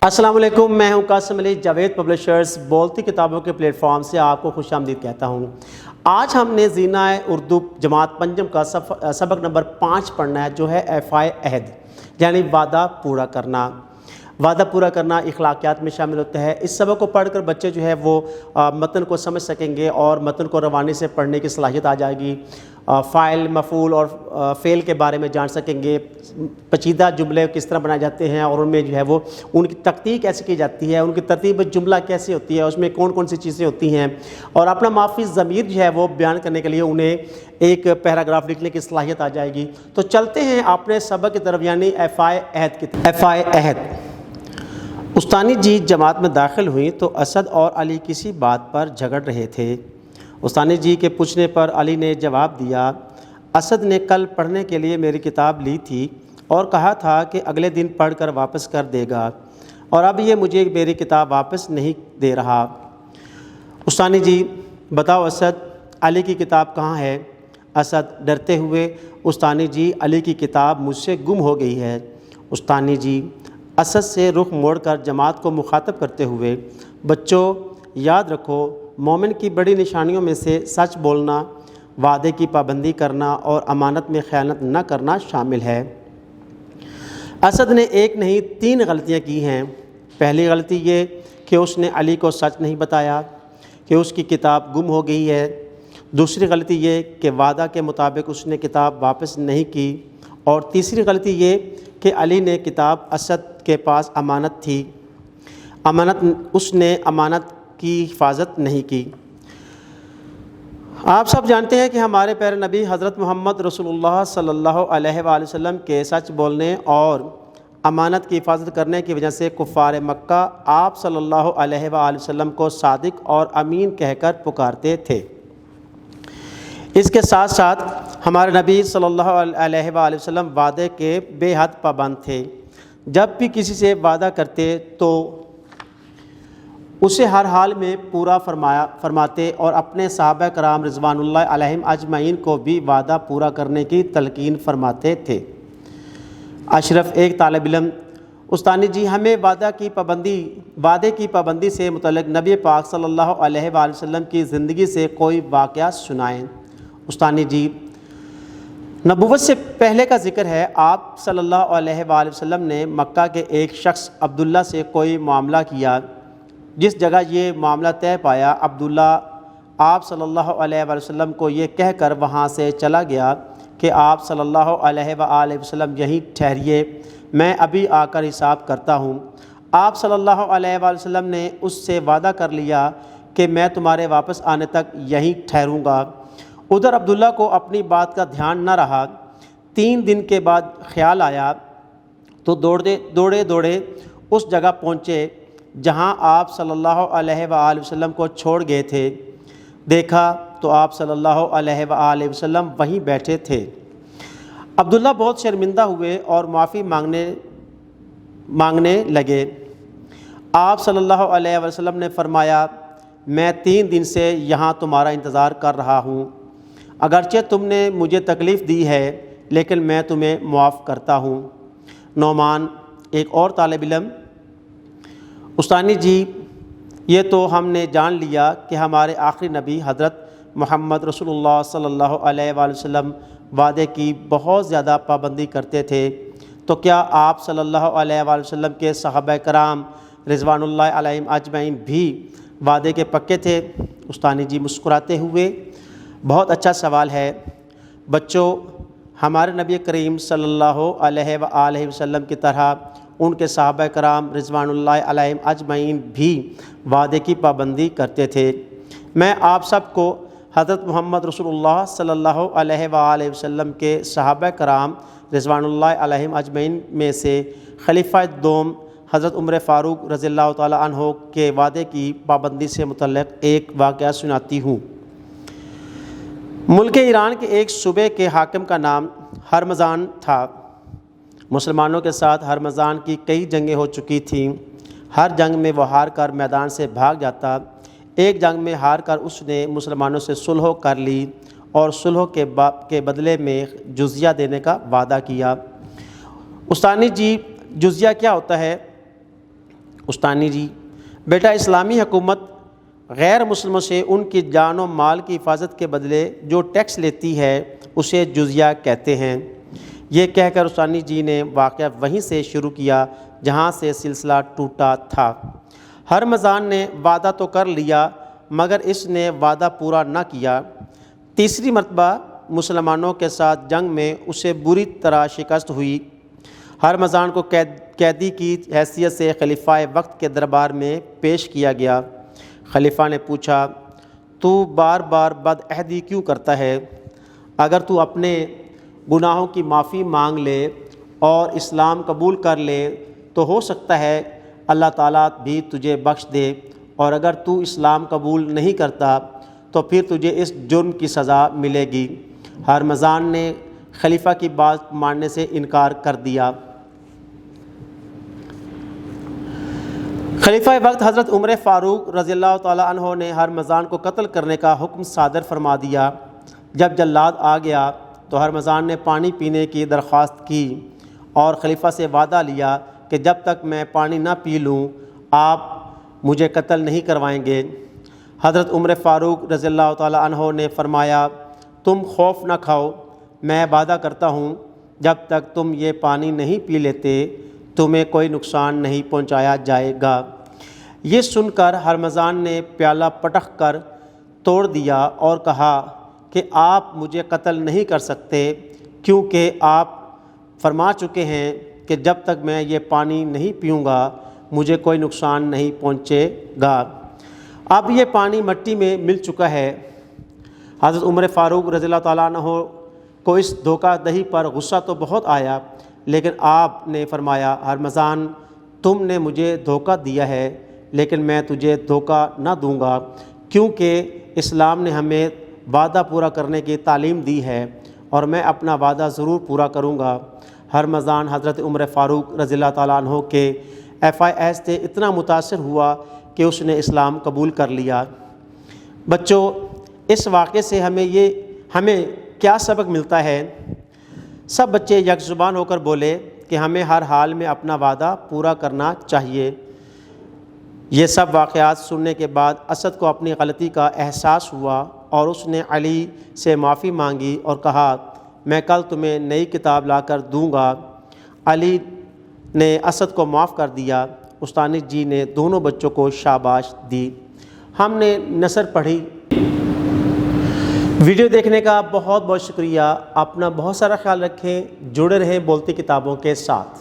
السلام علیکم، میں ہوں قاسم علی، جاوید پبلشرز بولتی کتابوں کے پلیٹ فارم سے آپ کو خوش آمدید کہتا ہوں۔ آج ہم نے زینہ اردو جماعت پنجم کا سبق نمبر 5 پڑھنا ہے، جو ہے ایفائے عہد، یعنی وعدہ پورا کرنا۔ وعدہ پورا کرنا اخلاقیات میں شامل ہوتا ہے۔ اس سبق کو پڑھ کر بچے جو ہے وہ متن کو سمجھ سکیں گے اور متن کو روانی سے پڑھنے کی صلاحیت آ جائے گی۔ فاعل، مفعول اور فعل کے بارے میں جان سکیں گے، پیچیدہ جملے کس طرح بنائے جاتے ہیں اور ان میں جو ہے وہ ان کی تخطیق کیسے کی جاتی ہے، ان کی ترتیب جملہ کیسے ہوتی ہے، اس میں کون کون سی چیزیں ہوتی ہیں، اور اپنا مافی ضمیر جو ہے وہ بیان کرنے کے لیے انہیں ایک پیراگراف لکھنے کی صلاحیت آ جائے گی۔ تو چلتے ہیں اپنے سبق کی طرف، یعنی ایفائے عہد کی طرف۔ ایفائے عہد۔ استانی جی جماعت میں داخل ہوئیں تو اسد اور علی کسی بات پر جھگڑ رہے تھے۔ استانی جی کے پوچھنے پر علی نے جواب دیا، اسد نے کل پڑھنے کے لیے میری کتاب لی تھی اور کہا تھا کہ اگلے دن پڑھ کر واپس کر دے گا، اور اب یہ مجھے میری کتاب واپس نہیں دے رہا۔ استانی جی، بتاؤ اسد، علی کی کتاب کہاں ہے؟ اسد ڈرتے ہوئے، استانی جی، علی کی کتاب مجھ سے گم ہو گئی ہے۔ استانی جی اسد سے رخ موڑ کر جماعت کو مخاطب کرتے ہوئے، بچوں یاد رکھو، مومن کی بڑی نشانیوں میں سے سچ بولنا، وعدے کی پابندی کرنا اور امانت میں خیانت نہ کرنا شامل ہے۔ اسد نے ایک نہیں 3 غلطیاں کی ہیں۔ پہلی غلطی یہ کہ اس نے علی کو سچ نہیں بتایا کہ اس کی کتاب گم ہو گئی ہے۔ دوسری غلطی یہ کہ وعدہ کے مطابق اس نے کتاب واپس نہیں کی، اور تیسری غلطی یہ کہ علی نے کتاب اسد کے پاس امانت تھی، اس نے امانت کی حفاظت نہیں کی۔ آپ سب جانتے ہیں کہ ہمارے پیارے نبی حضرت محمد رسول اللہ صلی اللہ علیہ وآلہ وسلم کے سچ بولنے اور امانت کی حفاظت کرنے کی وجہ سے کفار مکہ آپ صلی اللہ علیہ وآلہ وسلم کو صادق اور امین کہہ کر پکارتے تھے۔ اس کے ساتھ ساتھ ہمارے نبی صلی اللہ علیہ وآلہ وسلم وعدے کے بے حد پابند تھے۔ جب بھی کسی سے وعدہ کرتے تو اسے ہر حال میں پورا فرماتے اور اپنے صحابہ کرام رضوان اللہ علیہم اجمعین کو بھی وعدہ پورا کرنے کی تلقین فرماتے تھے۔ اشرف ایک طالب علم، استانی جی ہمیں وعدے کی پابندی سے متعلق نبی پاک صلی اللہ علیہ وآلہ وسلم کی زندگی سے کوئی واقعہ سنائیں۔ استانی جی، نبوت سے پہلے کا ذکر ہے، آپ صلی اللہ علیہ وآلہ وسلم نے مکہ کے ایک شخص عبداللہ سے کوئی معاملہ کیا۔ جس جگہ یہ معاملہ طے پایا، عبداللہ آپ صلی اللہ علیہ وآلہ وسلم کو یہ کہہ کر وہاں سے چلا گیا کہ آپ صلی اللہ علیہ وآلہ وسلم یہیں ٹھہریے، میں ابھی آ کر حساب کرتا ہوں۔ آپ صلی اللہ علیہ وآلہ وسلم نے اس سے وعدہ کر لیا کہ میں تمہارے واپس آنے تک یہیں ٹھہروں گا۔ ادھر عبداللہ کو اپنی بات کا دھیان نہ رہا۔ 3 دن کے بعد خیال آیا تو دوڑے اس جگہ پہنچے جہاں آپ صلی اللہ علیہ وآلہ وسلم کو چھوڑ گئے تھے۔ دیکھا تو آپ صلی اللہ علیہ وآلہ وسلم وہیں بیٹھے تھے۔ عبداللہ بہت شرمندہ ہوئے اور معافی مانگنے لگے۔ آپ صلی اللہ علیہ وسلم نے فرمایا، میں 3 دن سے یہاں تمہارا انتظار کر رہا ہوں، اگرچہ تم نے مجھے تکلیف دی ہے لیکن میں تمہیں معاف کرتا ہوں۔ نعمان ایک اور طالب علم، استانی جی یہ تو ہم نے جان لیا کہ ہمارے آخری نبی حضرت محمد رسول اللہ صلی اللہ علیہ وآلہ وسلم وعدے کی بہت زیادہ پابندی کرتے تھے، تو کیا آپ صلی اللہ علیہ وآلہ وسلم کے صحابہ کرام رضوان اللہ علیہم اجمعین بھی وعدے کے پکے تھے؟ استانی جی مسکراتے ہوئے، بہت اچھا سوال ہے بچوں، ہمارے نبی کریم صلی اللہ علیہ وآلہ وسلم کی طرح ان کے صحابہ کرام رضوان اللہ علیہم اجمعین بھی وعدے کی پابندی کرتے تھے۔ میں آپ سب کو حضرت محمد رسول اللہ صلی اللہ علیہ وآلہ وسلم کے صحابہ کرام رضوان اللہ علیہم اجمعین میں سے خلیفہ دوم حضرت عمر فاروق رضی اللہ تعالیٰ عنہ کے وعدے کی پابندی سے متعلق ایک واقعہ سناتی ہوں۔ ملک ایران کے ایک صوبے کے حاکم کا نام ہرمزان تھا۔ مسلمانوں کے ساتھ ہرمزان کی کئی جنگیں ہو چکی تھیں۔ ہر جنگ میں وہ ہار کر میدان سے بھاگ جاتا۔ ایک جنگ میں ہار کر اس نے مسلمانوں سے صلح کر لی اور صلح کے بدلے میں جزیہ دینے کا وعدہ کیا۔ استانی جی، جزیہ کیا ہوتا ہے؟ استانی جی: بیٹا، اسلامی حکومت غیر مسلموں سے ان کی جان و مال کی حفاظت کے بدلے جو ٹیکس لیتی ہے اسے جزیہ کہتے ہیں۔ یہ کہہ کر استانی جی نے واقعہ وہیں سے شروع کیا جہاں سے سلسلہ ٹوٹا تھا۔ ہرمزان نے وعدہ تو کر لیا مگر اس نے وعدہ پورا نہ کیا۔ تیسری مرتبہ مسلمانوں کے ساتھ جنگ میں اسے بری طرح شکست ہوئی۔ ہرمزان کو قیدی کی حیثیت سے خلیفہ وقت کے دربار میں پیش کیا گیا۔ خلیفہ نے پوچھا، تو بار بار بدعہدی کیوں کرتا ہے؟ اگر تو اپنے گناہوں کی معافی مانگ لے اور اسلام قبول کر لے تو ہو سکتا ہے اللہ تعالیٰ بھی تجھے بخش دے، اور اگر تو اسلام قبول نہیں کرتا تو پھر تجھے اس جرم کی سزا ملے گی۔ ہرمزان نے خلیفہ کی بات ماننے سے انکار کر دیا۔ خلیفہ وقت حضرت عمر فاروق رضی اللہ تعالیٰ عنہ نے ہرمزان کو قتل کرنے کا حکم صادر فرما دیا۔ جب جلاد آ گیا تو ہرمزان نے پانی پینے کی درخواست کی اور خلیفہ سے وعدہ لیا کہ جب تک میں پانی نہ پی لوں آپ مجھے قتل نہیں کروائیں گے۔ حضرت عمر فاروق رضی اللہ تعالیٰ عنہ نے فرمایا، تم خوف نہ کھاؤ، میں وعدہ کرتا ہوں جب تک تم یہ پانی نہیں پی لیتے تمہیں کوئی نقصان نہیں پہنچایا جائے گا۔ یہ سن کر ہرمزان نے پیالہ پٹک کر توڑ دیا اور کہا کہ آپ مجھے قتل نہیں کر سکتے کیونکہ آپ فرما چکے ہیں کہ جب تک میں یہ پانی نہیں پیوں گا مجھے کوئی نقصان نہیں پہنچے گا۔ اب یہ پانی مٹی میں مل چکا ہے۔ حضرت عمر فاروق رضی اللہ تعالیٰ عنہ کو اس دھوکہ دہی پر غصہ تو بہت آیا، لیکن آپ نے فرمایا، ہرمزان تم نے مجھے دھوکہ دیا ہے لیکن میں تجھے دھوکہ نہ دوں گا، کیونکہ اسلام نے ہمیں وعدہ پورا کرنے کی تعلیم دی ہے اور میں اپنا وعدہ ضرور پورا کروں گا۔ ہرمزان حضرت عمر فاروق رضی اللہ تعالیٰ عنہ کے FIS سے اتنا متاثر ہوا کہ اس نے اسلام قبول کر لیا۔ بچوں، اس واقعے سے ہمیں کیا سبق ملتا ہے؟ سب بچے یک زبان ہو کر بولے کہ ہمیں ہر حال میں اپنا وعدہ پورا کرنا چاہیے۔ یہ سب واقعات سننے کے بعد اسد کو اپنی غلطی کا احساس ہوا اور اس نے علی سے معافی مانگی اور کہا، میں کل تمہیں نئی کتاب لا کر دوں گا۔ علی نے اسد کو معاف کر دیا۔ استانی جی نے دونوں بچوں کو شاباش دی۔ ہم نے نثر پڑھی۔ ویڈیو دیکھنے کا بہت بہت شکریہ۔ اپنا بہت سارا خیال رکھیں، جڑے رہیں بولتی کتابوں کے ساتھ۔